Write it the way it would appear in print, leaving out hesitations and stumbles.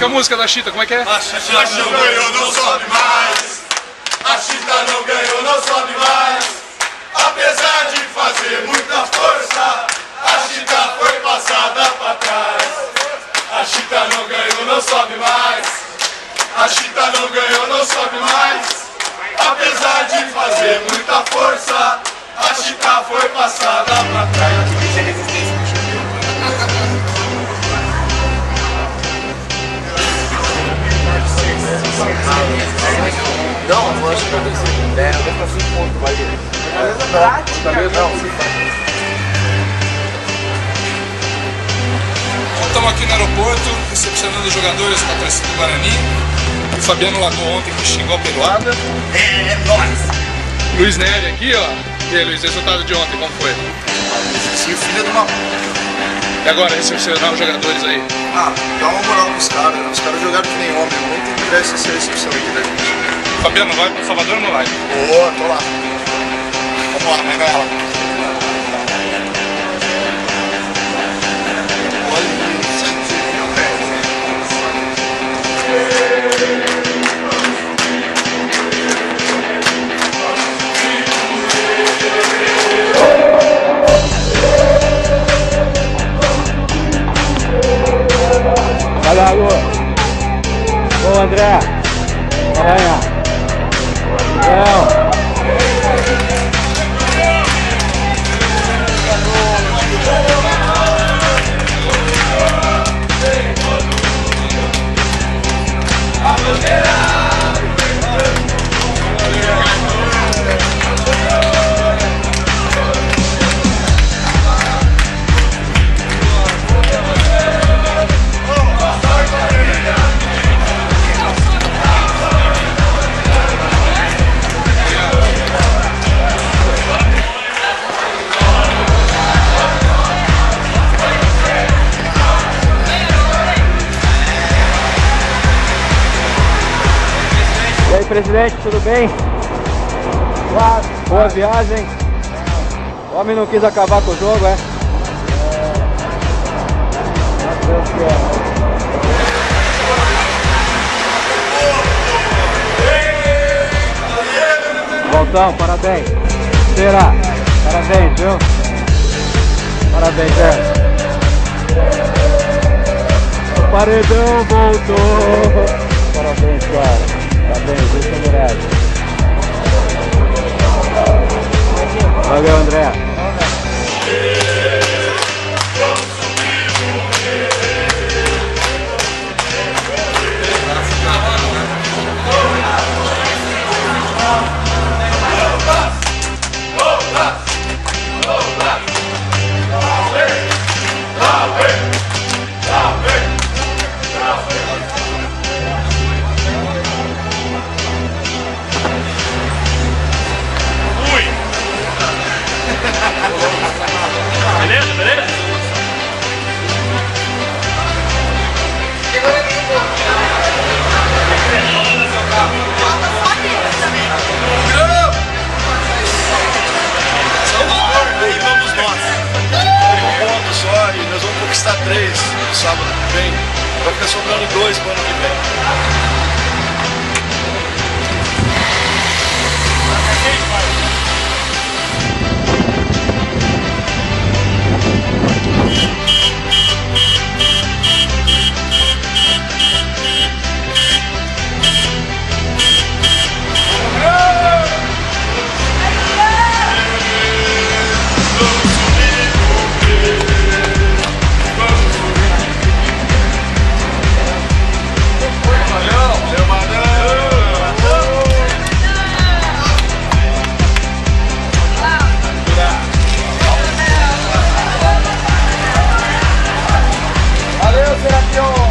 A música da Chita, como é que é? A Chita não ganhou, não sobe mais. A Chita não ganhou, não sobe mais. Apesar de fazer muita força, a Chita foi passada pra trás. A Chita não ganhou, não sobe mais. A Chita não ganhou, não sobe mais. Apesar de fazer muita força, a Chita foi passada pra trás. Não, eu acho que vai descer. É, eu vou fazer um ponto, vai ver. Talvez não. Estamos aqui no aeroporto, recepcionando os jogadores da torcida do Guarani. O Fabiano largou ontem que xingou a peruada. É nóis! Luiz Nery aqui, ó. E aí, Luiz, resultado de ontem, como foi? Sim, filho de uma... E agora, recepcionar os jogadores aí? Ah, dá uma moral pros caras, né? Os caras jogaram que nem homem. Ontem merece essa recepção aqui da gente. Fabiano, vai para Salvador ou não vai? Boa, tô lá. Vamos lá, vai lá. Olha a água. Boa, André. Aranha. Não. E aí, presidente, tudo bem? Boa viagem. O homem não quis acabar com o jogo, é? Voltão, parabéns. Será? Parabéns, viu? Parabéns, Zé. O paredão voltou. Parabéns, cara. Parabéns, você merece. Valeu, André. Beleza, beleza? Aí vamos nós. Um ponto só e nós vamos conquistar 3 no sábado que vem. Vai ficar sobrando 2 pro ano que vem. Valeu, Serapião!